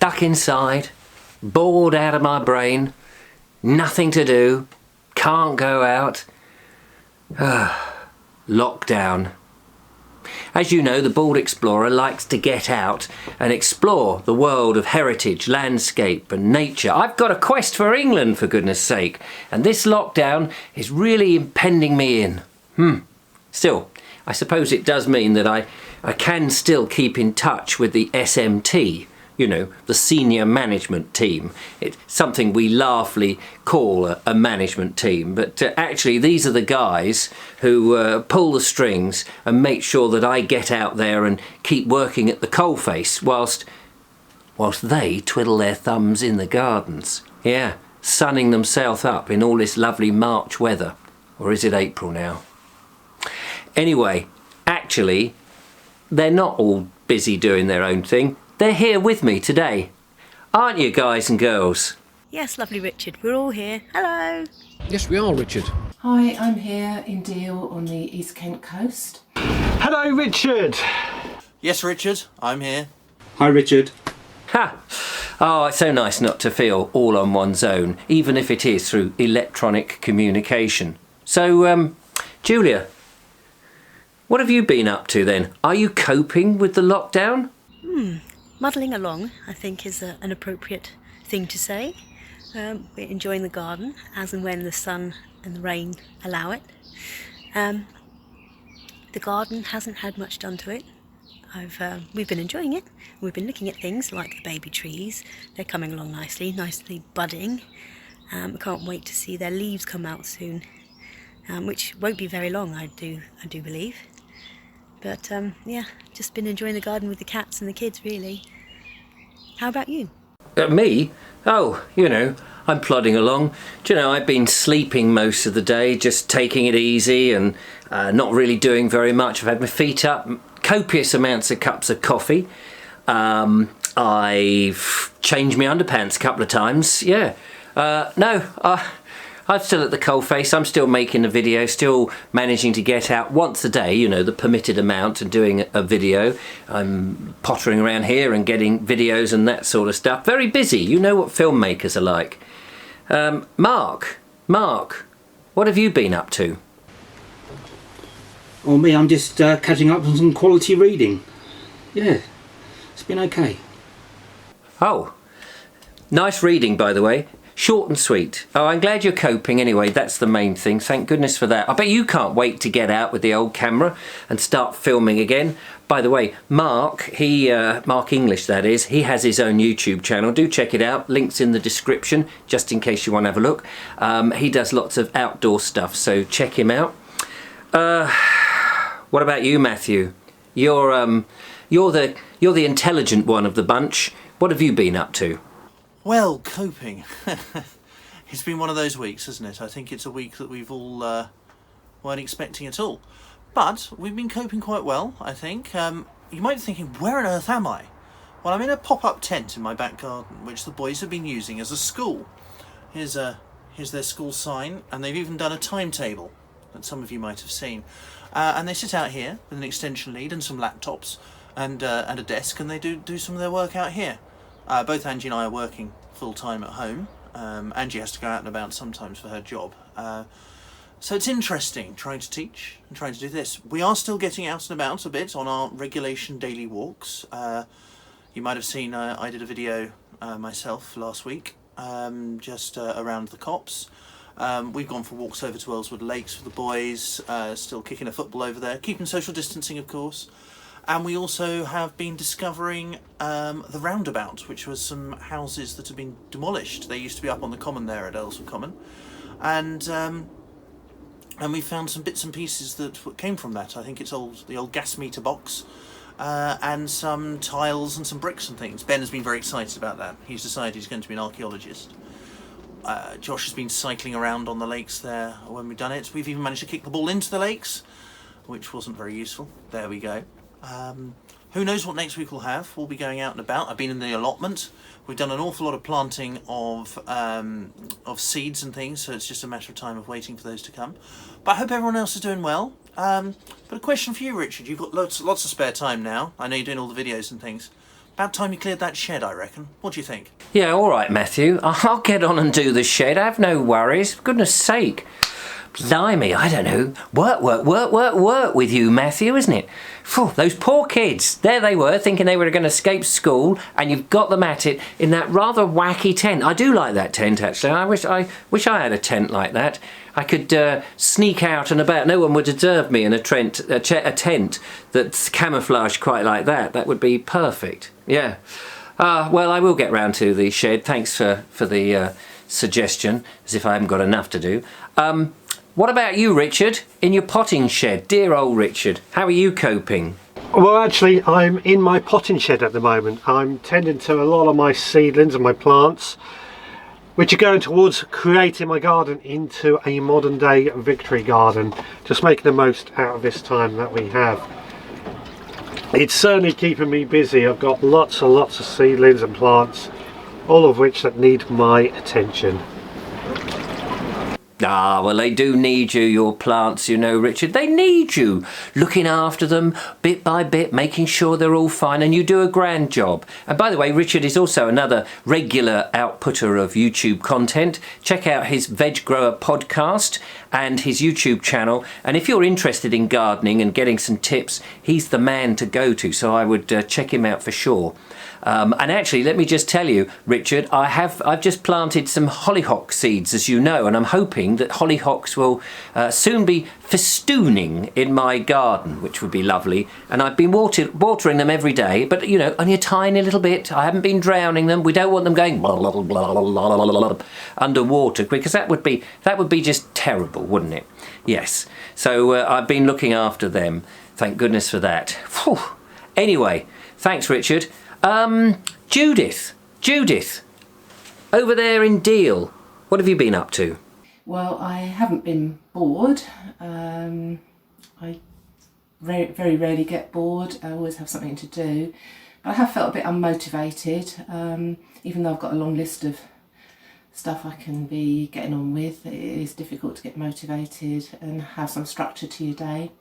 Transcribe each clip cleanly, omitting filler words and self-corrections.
stuck inside, bored out of my brain, nothing to do, can't go out. Lockdown. As you know, the bald explorer likes to get out and explore the world of heritage, landscape and nature. I've got a quest for England, for goodness sake, and this lockdown is really impending me in. Still, I suppose it does mean that I can still keep in touch with the SMT, you know, the senior management team. It's something we laughably call a management team, but actually these are the guys who pull the strings and make sure that I get out there and keep working at the coalface whilst they twiddle their thumbs in the gardens. Yeah, sunning themselves up in all this lovely March weather. Or is it April now? Anyway, actually, they're not all busy doing their own thing. They're here with me today. Aren't you, guys and girls? Yes, lovely Richard. We're all here. Hello. Yes, we are, Richard. Hi, I'm here in Deal on the East Kent coast. Hello, Richard. Yes, Richard, I'm here. Hi, Richard. Ha! Oh, it's so nice not to feel all on one's own, even if it is through electronic communication. So, Julia, what have you been up to then? Are you coping with the lockdown? Muddling along, I think, is an appropriate thing to say. We're enjoying the garden as and when the sun and the rain allow it. The garden hasn't had much done to it. We've been enjoying it. We've been looking at things like the baby trees. They're coming along nicely budding. I can't wait to see their leaves come out soon, which won't be very long, I do believe. But yeah, just been enjoying the garden with the cats and the kids, really. How about you? Me? Oh, you know, I'm plodding along. Do you know, I've been sleeping most of the day, just taking it easy and not really doing very much. I've had my feet up, copious amounts of cups of coffee. I've changed my underpants a couple of times, yeah. I'm still at the coalface, I'm still making a video, still managing to get out once a day, you know, the permitted amount, and doing a video. I'm pottering around here and getting videos and that sort of stuff. Very busy, you know what filmmakers are like. Mark, what have you been up to? Oh, me, I'm just catching up on some quality reading. Yeah, it's been okay. Oh, nice reading, by the way. Short and sweet. Oh, I'm glad you're coping anyway, that's the main thing. Thank goodness for that. I bet you can't wait to get out with the old camera and start filming again. By the way, Mark English that is, he has his own YouTube channel. Do check it out. Links in the description, just in case you want to have a look. He does lots of outdoor stuff, so check him out. What about you, Matthew? You're the intelligent one of the bunch. What have you been up to? Well, coping. It's been one of those weeks, isn't it? I think it's a week that we've all weren't expecting at all. But we've been coping quite well, I think. You might be thinking, where on earth am I? Well, I'm in a pop-up tent in my back garden, which the boys have been using as a school. Here's their school sign, and they've even done a timetable that some of you might have seen. And they sit out here with an extension lead and some laptops and a desk, and they do some of their work out here. Both Angie and I are working full-time at home. Angie has to go out and about sometimes for her job. So it's interesting trying to teach and trying to do this. We are still getting out and about a bit on our regulation daily walks. You might have seen I did a video myself last week, just around the Cops. We've gone for walks over to Earlswood Lakes with the boys, still kicking a football over there, keeping social distancing of course. And we also have been discovering the roundabout, which was some houses that have been demolished. They used to be up on the common there at Earlswood Common. And we found some bits and pieces that came from that. I think it's the old gas meter box, and some tiles and some bricks and things. Ben has been very excited about that. He's decided he's going to be an archaeologist. Josh has been cycling around on the lakes there when we've done it. We've even managed to kick the ball into the lakes, which wasn't very useful. There we go. Who knows what next week we'll have. We'll be going out and about. I've been in the allotment. We've done an awful lot of planting of seeds and things, so it's just a matter of time of waiting for those to come. But I hope everyone else is doing well. But a question for you, Richard. You've got lots of spare time now. I know you're doing all the videos and things. About time you cleared that shed, I reckon. What do you think? Yeah, all right, Matthew. I'll get on and do the shed. Have no worries. For goodness sake. Blimey, I don't know. Work with you, Matthew, isn't it? Phew, those poor kids. There they were, thinking they were going to escape school, and you've got them at it in that rather wacky tent. I do like that tent, actually. I wish I had a tent like that. I could sneak out and about. No one would observe me in a tent that's camouflaged quite like that. That would be perfect. Yeah. Well, I will get round to the shed. Thanks for the suggestion, as if I haven't got enough to do. What about you, Richard? In your potting shed? Dear old Richard, how are you coping? Well, actually, I'm in my potting shed at the moment. I'm tending to a lot of my seedlings and my plants, which are going towards creating my garden into a modern day victory garden. Just making the most out of this time that we have. It's certainly keeping me busy. I've got lots and lots of seedlings and plants, all of which that need my attention. Ah, well, they do need you, your plants, you know, Richard. They need you, looking after them bit by bit, making sure they're all fine, and you do a grand job. And by the way, Richard is also another regular outputter of YouTube content. Check out his Veg Grower podcast and his YouTube channel. And if you're interested in gardening and getting some tips, he's the man to go to, so I would check him out for sure. And actually, let me just tell you, Richard, I've just planted some hollyhock seeds, as you know, and I'm hoping that hollyhocks will soon be festooning in my garden, which would be lovely. And I've been watering them every day, but, you know, only a tiny little bit. I haven't been drowning them. We don't want them going blah, blah, blah, blah, blah, blah, blah, underwater, because that would be just terrible, wouldn't it? Yes. So I've been looking after them. Thank goodness for that. Whew. Anyway, thanks, Richard. Judith, over there in Deal, what have you been up to? Well, I haven't been bored. I very, very rarely get bored. I always have something to do. But I have felt a bit unmotivated, even though I've got a long list of stuff I can be getting on with. It is difficult to get motivated and have some structure to your day.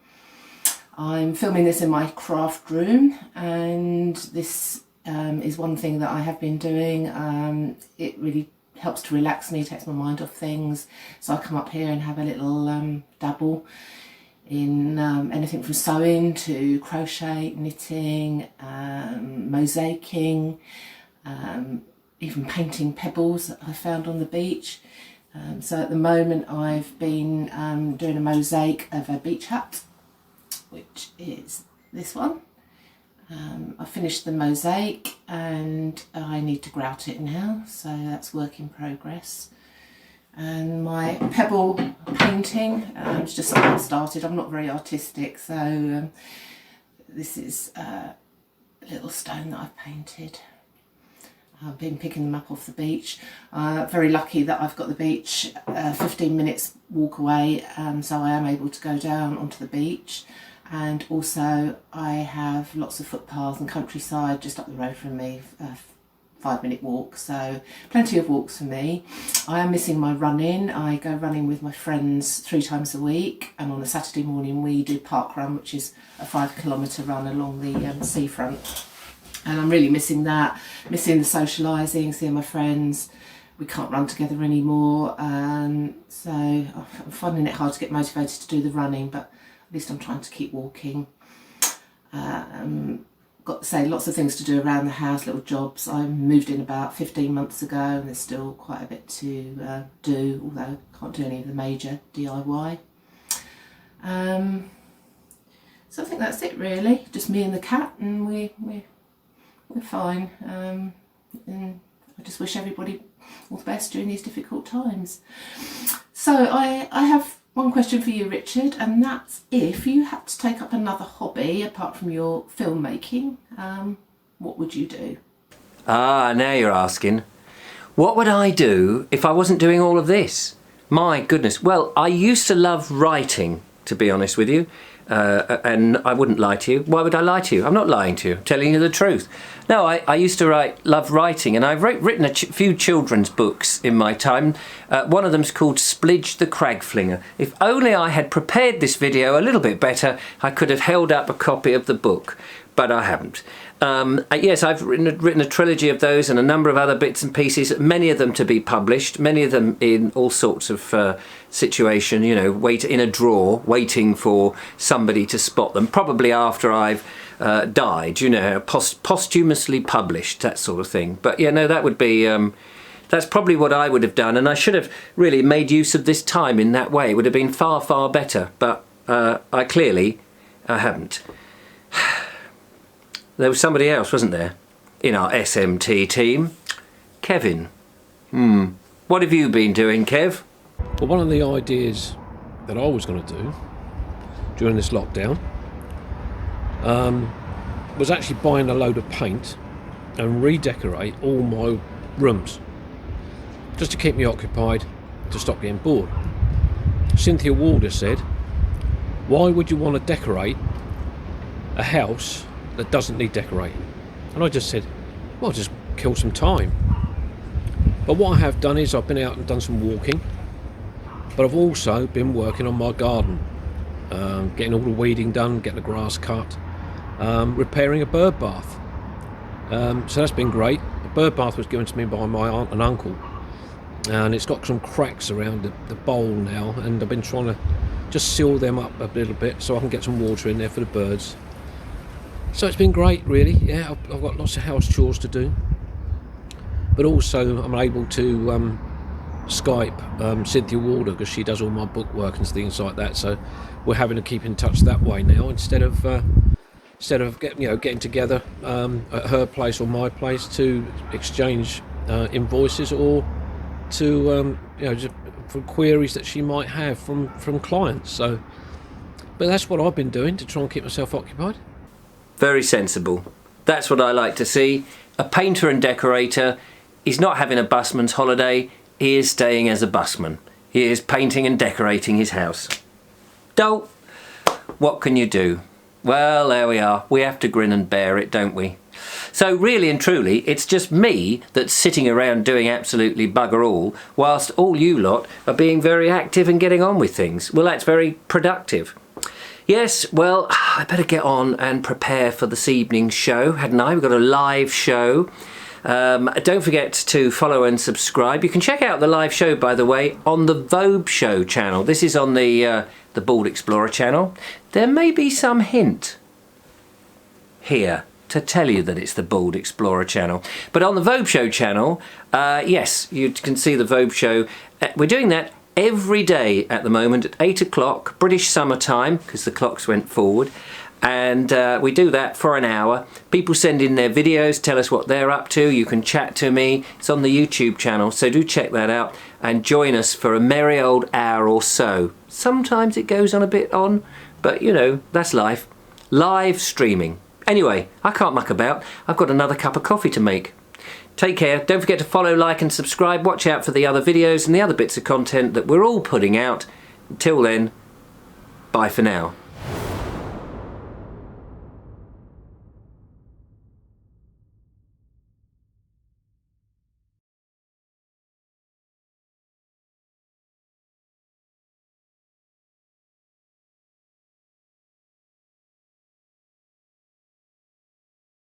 I'm filming this in my craft room, and this is one thing that I have been doing. It really helps to relax me, takes my mind off things. So I come up here and have a little dabble in anything from sewing to crochet, knitting, mosaicing, even painting pebbles that I found on the beach. So at the moment I've been doing a mosaic of a beach hut, which is this one. I finished the mosaic and I need to grout it now, so that's work in progress. And my pebble painting, it's just something I started. I'm not very artistic, so this is a little stone that I've painted. I've been picking them up off the beach. Very lucky that I've got the beach 15 minutes walk away, so I am able to go down onto the beach. And also I have lots of footpaths and countryside just up the road from me, 5-minute walk, so plenty of walks for me. I am missing my running. I go running with my friends 3 times a week, and on a Saturday morning we do park run, which is a 5-kilometre run along the seafront. And I'm really missing that, missing the socialising, seeing my friends. We can't run together anymore, so I'm finding it hard to get motivated to do the running, but at least I'm trying to keep walking. Got to say, lots of things to do around the house, little jobs. I moved in about 15 months ago and there's still quite a bit to do, although I can't do any of the major DIY. So I think that's it really, just me and the cat, and we're fine. And I just wish everybody all the best during these difficult times. So I have one question for you, Richard, and that's if you had to take up another hobby apart from your filmmaking, what would you do? Ah, now you're asking. What would I do if I wasn't doing all of this? My goodness. Well, I used to love writing, to be honest with you. And I wouldn't lie to you. Why would I lie to you? I'm not lying to you. I'm telling you the truth. No, I used to love writing, and I've written a few children's books in my time. One of them's called Splidge the Cragflinger. If only I had prepared this video a little bit better, I could have held up a copy of the book. but I haven't. Yes, I've written a trilogy of those and a number of other bits and pieces, many of them to be published, many of them in all sorts of situation, you know, in a drawer, waiting for somebody to spot them, probably after I've died, you know, posthumously published, that sort of thing. But yeah, no, that would be, that's probably what I would have done, and I should have really made use of this time in that way. It would have been far, far better, but I haven't. There was somebody else, wasn't there, in our SMT team? Kevin. What have you been doing, Kev? Well, one of the ideas that I was going to do during this lockdown was actually buying a load of paint and redecorate all my rooms, just to keep me occupied, to stop getting bored. Cynthia Walder said, why would you want to decorate a house that doesn't need decorating? And I just said, well, just kill some time. But what I have done is I've been out and done some walking, but I've also been working on my garden, getting all the weeding done, getting the grass cut, repairing a bird bath. So that's been great. The bird bath was given to me by my aunt and uncle, and it's got some cracks around the bowl now, and I've been trying to just seal them up a little bit so I can get some water in there for the birds. So it's been great, really. Yeah, I've got lots of house chores to do, but also I'm able to Skype Cynthia Walder, because she does all my book work and things like that. So we're having to keep in touch that way now, instead of getting together at her place or my place to exchange invoices, or to just for queries that she might have from clients. So, but that's what I've been doing to try and keep myself occupied. Very sensible. That's what I like to see. A painter and decorator is not having a busman's holiday, he is staying as a busman. He is painting and decorating his house. Dull. What can you do? Well, there we are. We have to grin and bear it, don't we? So really and truly, it's just me that's sitting around doing absolutely bugger all, whilst all you lot are being very active and getting on with things. Well, that's very productive. Yes, well, I better get on and prepare for this evening's show, hadn't I? We've got a live show. Don't forget to follow and subscribe. You can check out the live show, by the way, on the Vobes show channel. This is on the Bald Explorer channel. There may be some hint here to tell you that it's the Bald Explorer channel. But on the Vobes show channel, yes, you can see the Vobes show. We're doing that every day at the moment at 8 o'clock British summer time, because the clocks went forward, and we do that for an hour. People send in their videos, tell us what they're up to. You can chat to me. It's on the YouTube channel, so do check that out and join us for a merry old hour or so. Sometimes it goes on a bit on, but you know, that's life. Live streaming. Anyway, I can't muck about. I've got another cup of coffee to make. Take care. Don't forget to follow, like and subscribe. Watch out for the other videos and the other bits of content that we're all putting out. Until then, bye for now.